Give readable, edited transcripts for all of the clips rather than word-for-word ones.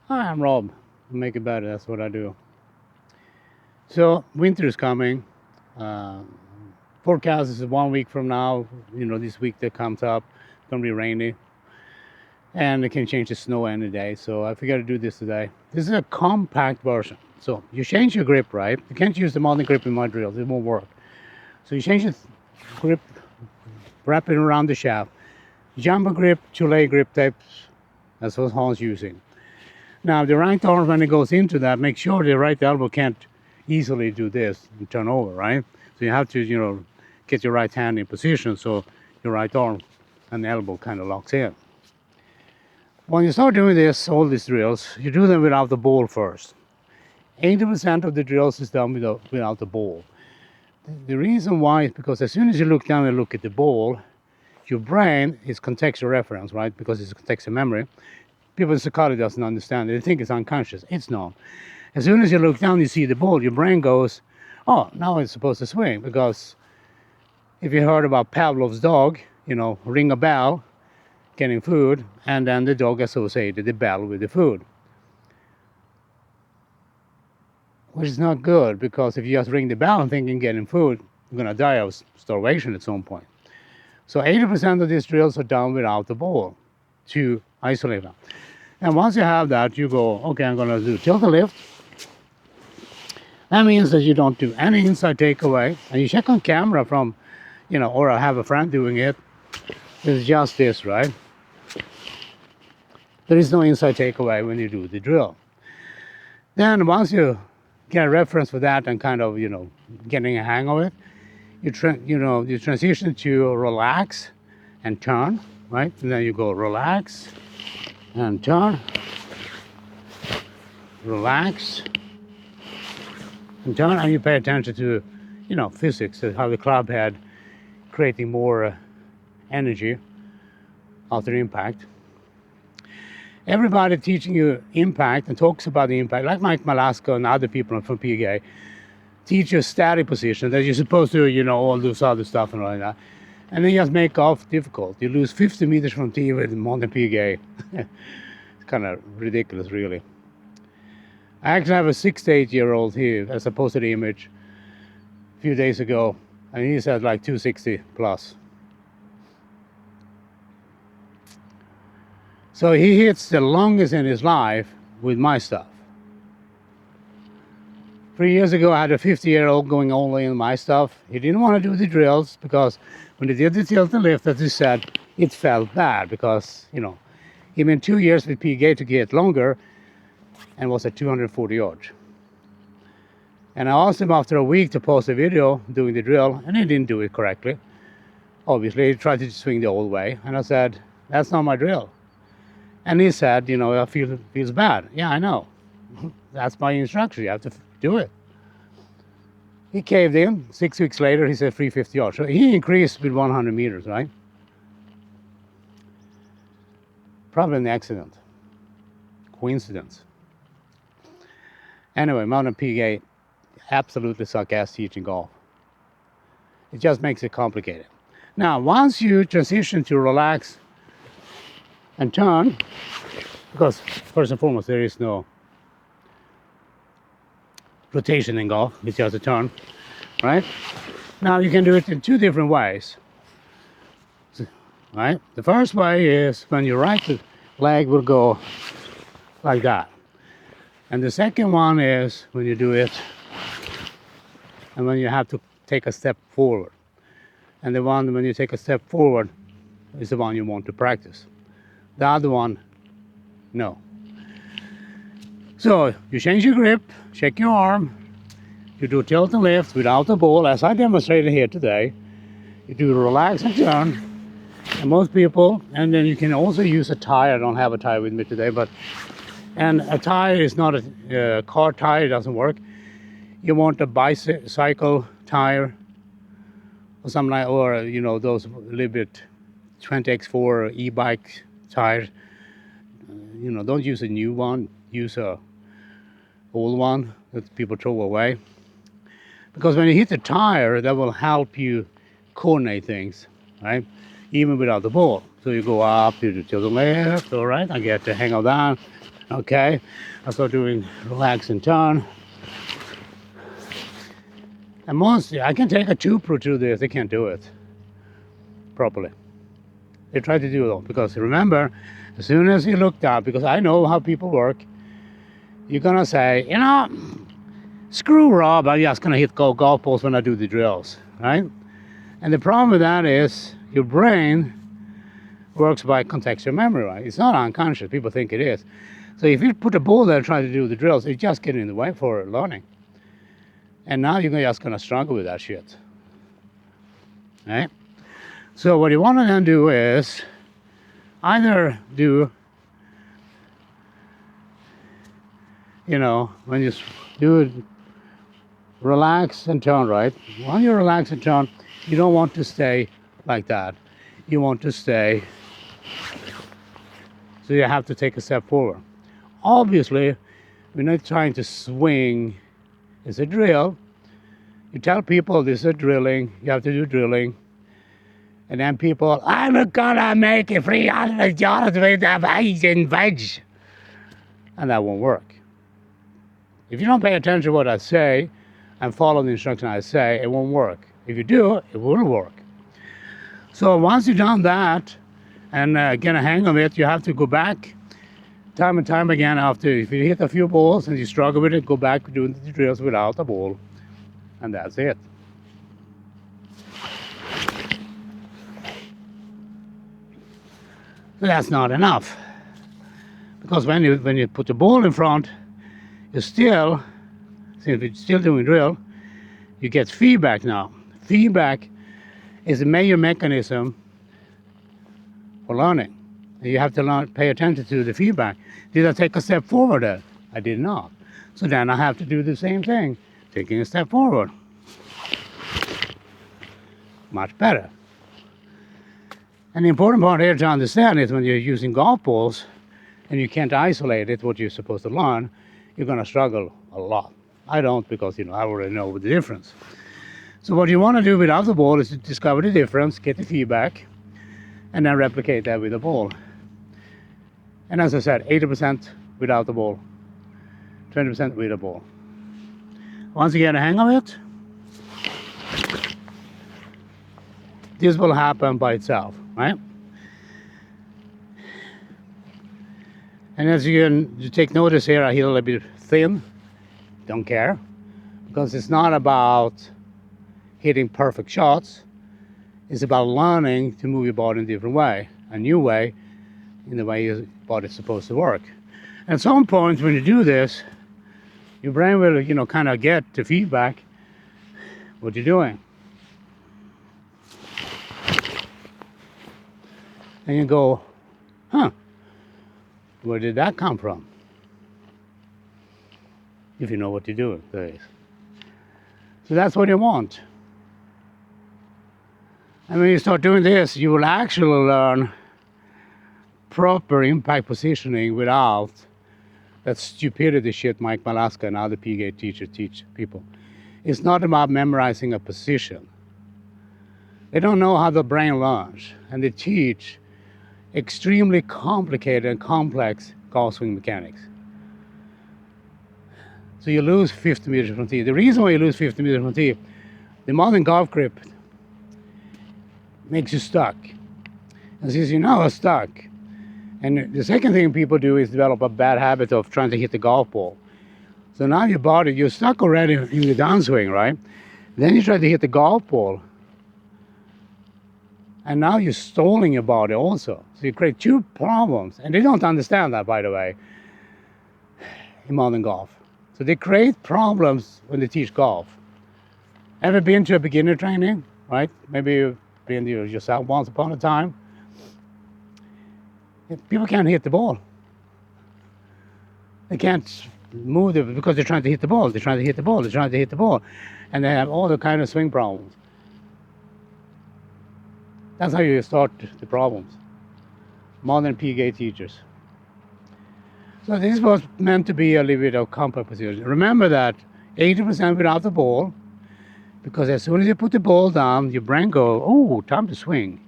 Hi, I'm Rob. Make it better. That's what I do. So winter is coming. Uh, Forecast is 1 week from now. This week that comes up, it's gonna be rainy, and it can change to snow any day. So I figured to do this today. This is a compact version. So you change your grip, right? You can't use the modern grip in my drills; it won't work. So you change the grip, wrap it around the shaft. Jumbo grip, two-layer grip tapes. That's what Hans using. Now the right arm, when it goes into that, make sure the right elbow can't easily do this and turn over, right? So you have to, get your right hand in position so your right arm and elbow kind of locks in. When you start doing this, all these drills, you do them without the ball first. 80% of the drills is done without the ball. The reason why is because as soon as you look down and look at the ball, your brain is contextual reference, right? Because it's contextual memory. People in psychology doesn't understand it. They think it's unconscious. It's not. As soon as you look down, you see the ball, your brain goes, oh, now it's supposed to swing. Because if you heard about Pavlov's dog, ring a bell, getting food, and then the dog associated the bell with the food. Which is not good, because if you just ring the bell and thinking getting food, you're going to die of starvation at some point. So 80% of these drills are done without the ball to isolate them. And once you have that, you go, okay, I'm going to do tilt and lift. That means that you don't do any inside takeaway, and you check on camera from, or I have a friend doing it. It's just this, right? There is no inside takeaway when you do the drill. Then once you get a reference for that and kind of, getting a hang of it, you transition to relax and turn, right? And then you go relax and turn, relax and turn, and you pay attention to, physics, how the club head creating more energy after impact. Everybody teaching you impact and talks about the impact, like Mike Malaska and other people from PGA, teach you a static position that you're supposed to, all this other stuff and all like that. And then you just make golf difficult. You lose 50 meters from tee with modern PGA. It's kind of ridiculous, really. I actually have a 6 to 8 year old here, as I posted the image a few days ago, and he's at like 260 plus. So he hits the longest in his life with my stuff. 3 years ago, I had a 50-year-old going only in my stuff. He didn't want to do the drills because when he did the tilt and lift, as he said, it felt bad because, he been 2 years with PGA to get longer and was at 240 yards. And I asked him after a week to post a video doing the drill, and he didn't do it correctly. Obviously, he tried to swing the old way, and I said, that's not my drill. And he said, I feels bad. Yeah, I know. That's my instruction. You have to do it. He caved in. 6 weeks later, he said 350 yards. So he increased with 100 meters, right? Probably an accident. Coincidence. Anyway, Mountain PGA absolutely suck ass teaching golf. It just makes it complicated. Now, once you transition to relax and turn, because first and foremost, there is no rotation in golf, it's just a turn, right? Now you can do it in two different ways, right? The first way is when your right leg will go like that. And the second one is when you do it and when you have to take a step forward. And the one when you take a step forward is the one you want to practice. The other one, no. So you change your grip, check your arm, you do tilt and lift without the ball, as I demonstrated here today. You do relax and turn, and most people, and then you can also use a tire. I don't have a tire with me today, and a tire is not a car tire, it doesn't work. You want a bicycle tire or something like, or those little bit 20x4 e-bike tires. Don't use a new one, use a old one that people throw away. Because when you hit the tire, that will help you coordinate things, right? Even without the ball. So you go up, you do tilt and left, all right, I get the hang of that. Okay, I start doing relax and turn. And mostly, I can take a tuber to this, they can't do it properly. They try to do it all, because remember, as soon as you look down, because I know how people work, you're gonna say, you know, screw Rob, I'm just gonna hit golf balls when I do the drills, right? And the problem with that is your brain works by contextual memory, right? It's not unconscious, people think it is. So if you put a ball there trying to do the drills, it's just getting in the way for learning. And now you're just gonna struggle with that shit, right? So what you want to then do is either do, you know, when you do it, relax and turn, right? When you relax and turn, you don't want to stay like that. You want to stay, so you have to take a step forward. Obviously, we're not trying to swing. It's a drill. You tell people this is a drilling, you have to do drilling. And then people, I'm gonna make it 300 yards with a Asian veg. And that won't work. If you don't pay attention to what I say and follow the instruction I say, it won't work. If you do, it will work. So once you've done that and get a hang of it, you have to go back time and time again after. If you hit a few balls and you struggle with it, go back doing the drills without a ball. And that's it. But that's not enough. Because when you put the ball in front, you still, since you're still doing drill, you get feedback now. Feedback is a major mechanism for learning. And you have to pay attention to the feedback. Did I take a step forward there? I did not. So then I have to do the same thing, taking a step forward. Much better. And the important part here to understand is when you're using golf balls and you can't isolate it, what you're supposed to learn, you're going to struggle a lot. I don't, because I already know the difference. So what you want to do without the ball is to discover the difference, get the feedback, and then replicate that with the ball. And as I said, 80% without the ball, 20% with the ball. Once you get a hang of it, this will happen by itself, right? And as you take notice here, I hit a little bit thin. Don't care, because it's not about hitting perfect shots. It's about learning to move your body in a different way, a new way, in the way your body's supposed to work. At some point when you do this, your brain will, kind of get the feedback, what you're doing. And you go, huh, where did that come from? If you know what you're doing, that is. So that's what you want. And when you start doing this, you will actually learn proper impact positioning without that stupidity shit Mike Malaska and other PGA teachers teach people. It's not about memorizing a position. They don't know how the brain learns, and they teach extremely complicated and complex golf swing mechanics. So you lose 50 meters from tee. The reason why you lose 50 meters from tee, the modern golf grip makes you stuck. And since you're now stuck, and the second thing people do is develop a bad habit of trying to hit the golf ball. So now your body, you're stuck already in the downswing, right? Then you try to hit the golf ball, and now you're stalling your body also. So you create two problems. And they don't understand that, by the way, in modern golf. So they create problems when they teach golf. Ever been to a beginner training, right? Maybe you've been to yourself once upon a time. People can't hit the ball. They can't move it because they're trying to hit the ball. They're trying to hit the ball. They're trying to hit the ball. And they have all the kind of swing problems. That's how you start the problems. Modern PGA teachers. So this was meant to be a little bit of compact position. Remember that 80% without the ball, because as soon as you put the ball down, your brain goes, oh, time to swing.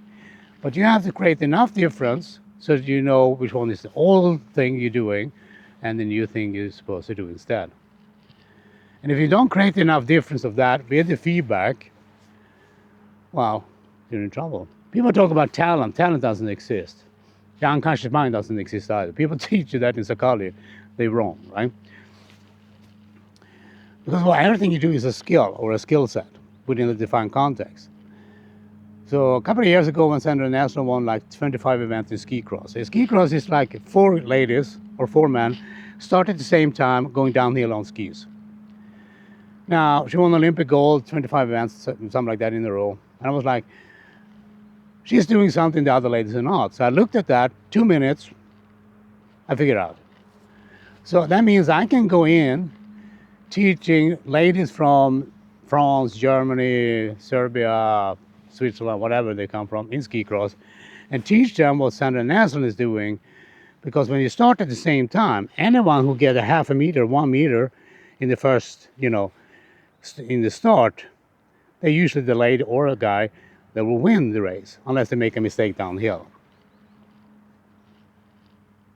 But you have to create enough difference so that you know which one is the old thing you're doing and the new thing you're supposed to do instead. And if you don't create enough difference of that with the feedback, well, you're in trouble. People talk about talent. Talent doesn't exist. The unconscious mind doesn't exist either. People teach you that in psychology. They're wrong, right? Because everything you do is a skill or a skill set within a defined context. So a couple of years ago, when Sandra National won like 25 events in ski cross. Ski cross is like 4 ladies or 4 men start at the same time going downhill on skis. Now, she won Olympic gold, 25 events, something like that in a row. And I was like, she's doing something the other ladies are not. So I looked at that, 2 minutes, I figured out. So that means I can go in teaching ladies from France, Germany, Serbia, Switzerland, whatever they come from, in ski cross, and teach them what Sandra Naslund is doing. Because when you start at the same time, anyone who gets a half a meter, 1 meter in the first, in the start, they're usually the lady or a guy that will win the race, unless they make a mistake downhill.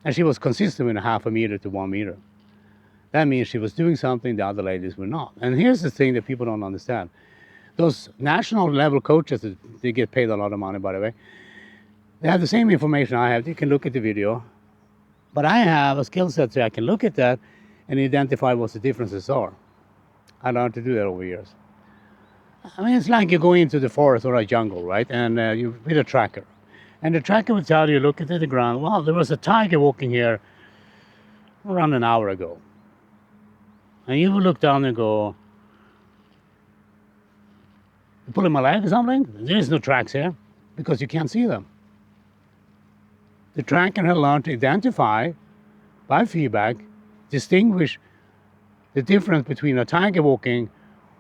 And she was consistent with a half a meter to 1 meter. That means she was doing something the other ladies were not. And here's the thing that people don't understand. Those national level coaches, they get paid a lot of money, by the way, they have the same information I have. You can look at the video. But I have a skill set so I can look at that and identify what the differences are. I learned to do that over years. I mean, it's like you go into the forest or a jungle, right? And you with a tracker. And the tracker will tell you, look at the ground, well, there was a tiger walking here around an hour ago. And you will look down and go, you pulling my leg or something? There is no tracks here because you can't see them. The tracker has learned to identify, by feedback, distinguish the difference between a tiger walking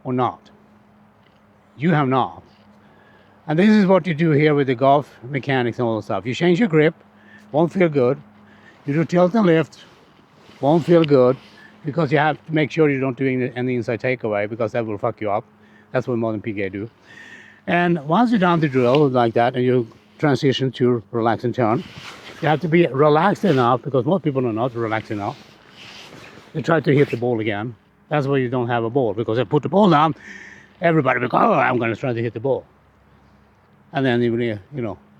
or not. You have not. And this is what you do here with the golf mechanics and all that stuff. You change your grip, won't feel good. You do tilt and lift, won't feel good, because you have to make sure you don't do any inside takeaway, because that will fuck you up. That's what modern PGA do. And once you're done the drill like that and you transition to relax and turn, you have to be relaxed enough, because most people are not relaxed enough. They try to hit the ball again. That's why you don't have a ball, because they put the ball down, everybody will go, oh, I'm going to try to hit the ball. And then you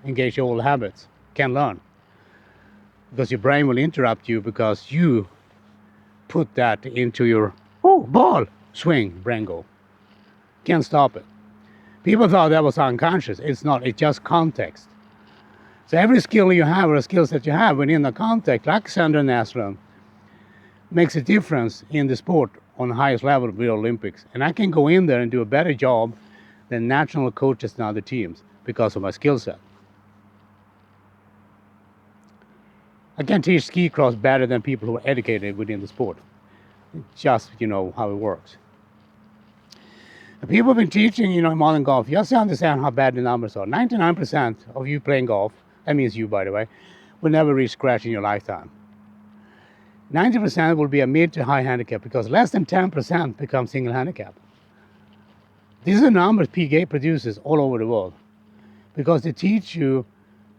engage your old habits. Can't learn. Because your brain will interrupt you because you put that into your, ball, swing, brain go. Can't stop it. People thought that was unconscious. It's not, it's just context. So every skill you have or a skill set you have within the context, like Sandra Naslund, makes a difference in the sport on the highest level of the Olympics. And I can go in there and do a better job than national coaches and other teams because of my skill set. I can teach ski cross better than people who are educated within the sport. Just, how it works. And people have been teaching, modern golf. You have to understand how bad the numbers are. 99% of you playing golf, that means you, by the way, will never reach scratch in your lifetime. 90% will be a mid to high handicap, because less than 10% become single handicap. These are numbers PGA produces all over the world, because they teach you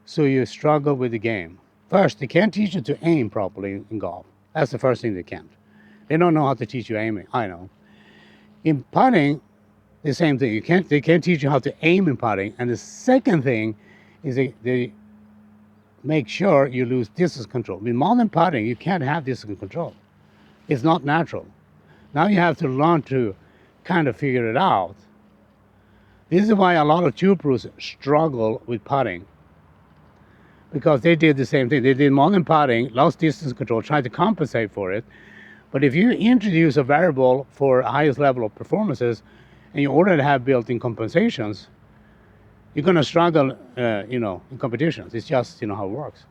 so you struggle with the game. First, they can't teach you to aim properly in golf. That's the first thing they can't. They don't know how to teach you aiming. I know. In putting, the same thing. They can't teach you how to aim in putting. And the second thing is they make sure you lose distance control. With modern putting, you can't have distance control. It's not natural. Now you have to learn to kind of figure it out. This is why a lot of tour pros struggle with putting, because they did the same thing. They did modern putting, lost distance control, tried to compensate for it. But if you introduce a variable for highest level of performances, and you already have built-in compensations, you're going to struggle, in competitions. It's just, how it works.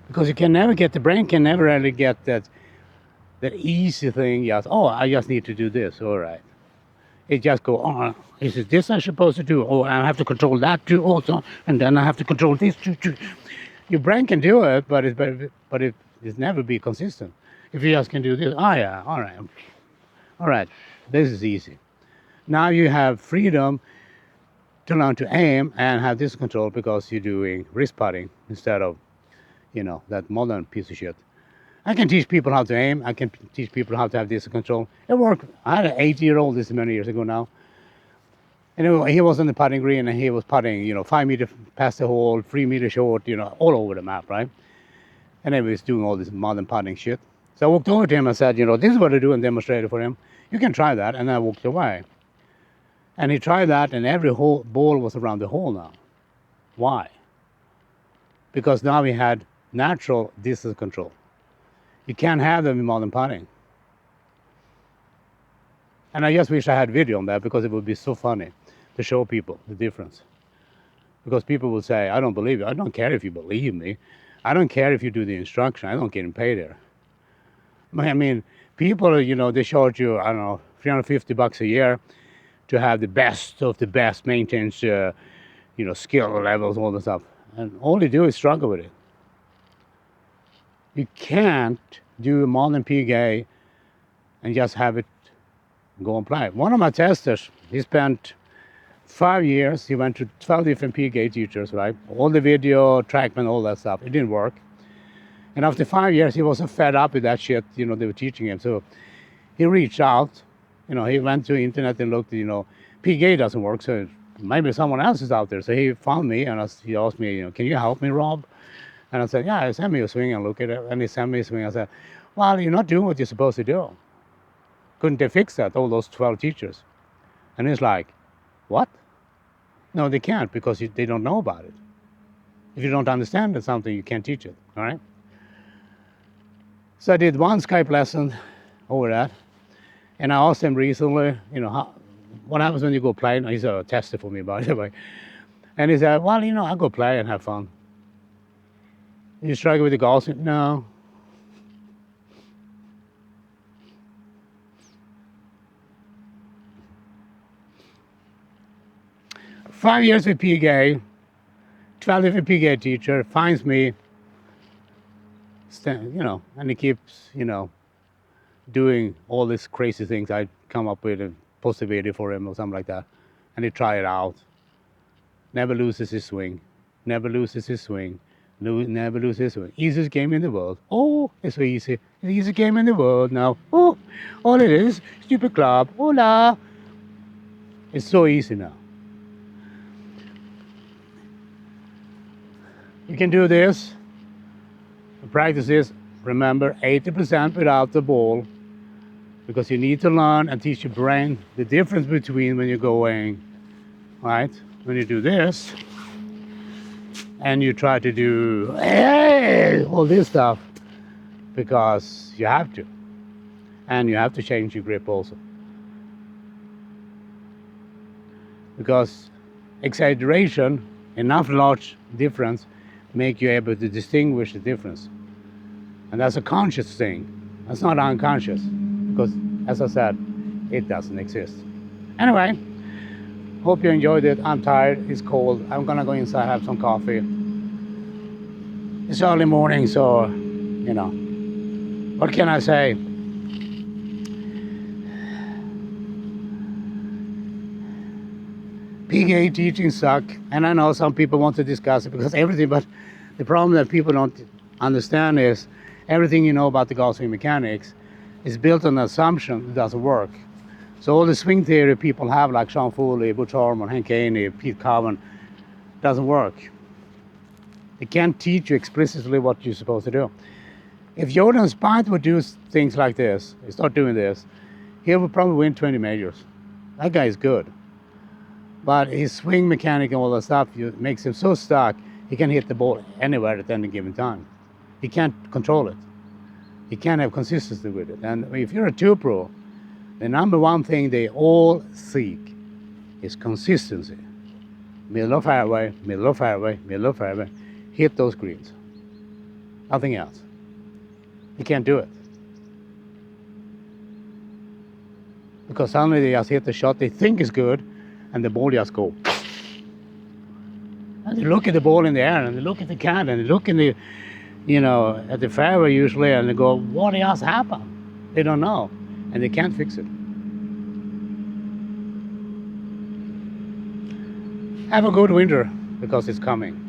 Because you can never get, the brain can never really get that easy thing, I just need to do this, all right. It just go, is it this I'm supposed to do? Oh, I have to control that too also, and then I have to control this too. Your brain can do it, but it's never be consistent. If you just can do this, all right, this is easy. Now you have freedom to learn to aim and have this control, because you're doing wrist putting instead of, that modern piece of shit. I can teach people how to aim. I can teach people how to have distance control. It worked. I had an 8-year-old this many years ago now. And he was on the putting green and he was putting, 5 meters past the hole, 3 meters short, all over the map, right? And he was doing all this modern putting shit. So I walked over to him and said, this is what I do, and demonstrated for him. You can try that. And I walked away. And he tried that, and every ball was around the hole now. Why? Because now we had natural distance control. You can't have them in modern putting. And I just wish I had video on that, because it would be so funny to show people the difference. Because people will say, I don't believe you. I don't care if you believe me. I don't care if you do the instruction. I don't get paid there. I mean, people, they charge you, I don't know, $350 a year to have the best of the best, maintains, skill levels, all the stuff. And all you do is struggle with it. You can't do a modern PGA and just have it go and play. One of my testers, he spent 5 years, he went to 12 different PGA teachers, right? All the video, TrackMan, all that stuff. It didn't work. And after 5 years, he was so fed up with that shit, they were teaching him. So he reached out, he went to the internet and looked, PGA doesn't work, so maybe someone else is out there. So he found me and he asked me, can you help me, Rob? And I said, yeah, send me a swing and look at it. And he sent me a swing. I said, well, you're not doing what you're supposed to do. Couldn't they fix that, all those 12 teachers? And he's like, what? No, they can't, because they don't know about it. If you don't understand something, you can't teach it, all right? So I did one Skype lesson over that. And I asked him recently, what happens when you go play? He's a tester for me, by the way. And he said, well, I go play and have fun. You struggle with the golf? No. Five years with PGA, 12 different PGA teacher, finds me, and he keeps, doing all these crazy things I come up with and post a video for him or something like that. And he try it out. Never loses his swing. Never loses his swing. Never loses his swing. Easiest game in the world. Oh, it's so easy. It's the easiest game in the world now. Oh, all it is, stupid club. Hola. It's so easy now. You can do this. Practice this. Remember, 80% without the ball, because you need to learn and teach your brain the difference between when you're going, right? When you do this, and you try to do all this stuff, because you have to. And you have to change your grip also. Because exaggeration, enough large difference, make you able to distinguish the difference. And that's a conscious thing. That's not unconscious. Because, as I said, it doesn't exist. Anyway, hope you enjoyed it. I'm tired. It's cold. I'm going to go inside, have some coffee. It's early morning, so, what can I say? PGA teaching suck. And I know some people want to discuss it because everything, but the problem that people don't understand is everything you know about the golf swing mechanics is built on the assumption it doesn't work. So all the swing theory people have, like Sean Foley, Butch Harmon, Hank Haney, Pete Cowan, doesn't work. They can't teach you explicitly what you're supposed to do. If Jordan Spieth would do things like this, start doing this, he would probably win 20 majors. That guy is good. But his swing mechanic and all that stuff makes him so stuck, he can hit the ball anywhere at any given time. He can't control it. He can't have consistency with it. And if you're a tour pro, the number one thing they all seek is consistency. Middle of fairway, middle of fairway, middle of fairway. Hit those greens. Nothing else. He can't do it. Because suddenly they just hit the shot they think is good, and the ball just goes. And they look at the ball in the air, and they look at the cat, and they look in the, at the fairway usually, and they go, what else happened? They don't know, and they can't fix it. Have a good winter, because it's coming.